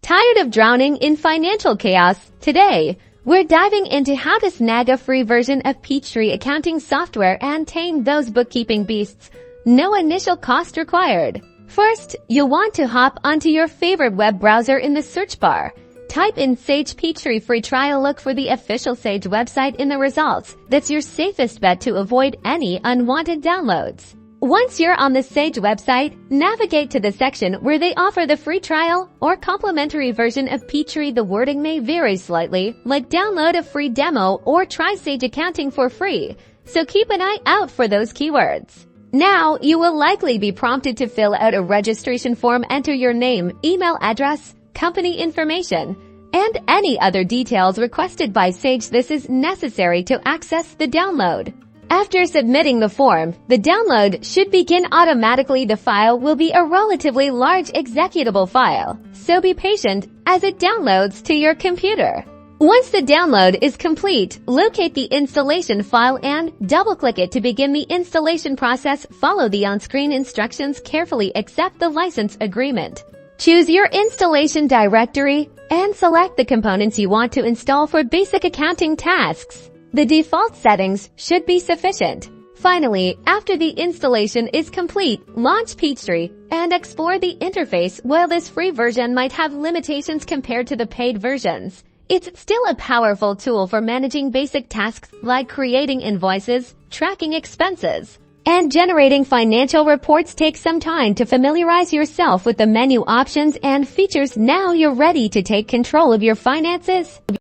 Tired of drowning in financial chaos? Today, we're diving into how to snag a free version of Peachtree accounting software and tame those bookkeeping beasts. No initial cost required. First, you'll want to hop onto your favorite web browser in the search bar. Type in Sage Peachtree free trial. Look for the official Sage website in the results. That's your safest bet to avoid any unwanted downloads. Once you're on the Sage website, navigate to the section where they offer the free trial or complimentary version of Peachtree. The wording may vary slightly, like download a free demo or try Sage accounting for free, so keep an eye out for those keywords. Now, you will likely be prompted to fill out a registration form. Enter your name, email address, company information, and any other details requested by Sage. This is necessary to access the download. After submitting the form, the download should begin automatically. The file will be a relatively large executable file, so be patient as it downloads to your computer. Once the download is complete, locate the installation file and double-click it to begin the installation process. Follow the on-screen instructions carefully. Accept the license agreement. Choose your installation directory and select the components you want to install for basic accounting tasks. The default settings should be sufficient. Finally, after the installation is complete, launch Peachtree and explore the interface. While this free version might have limitations compared to the paid versions, it's still a powerful tool for managing basic tasks like creating invoices, tracking expenses, and generating financial reports. Take some time to familiarize yourself with the menu options and features. Now you're ready to take control of your finances.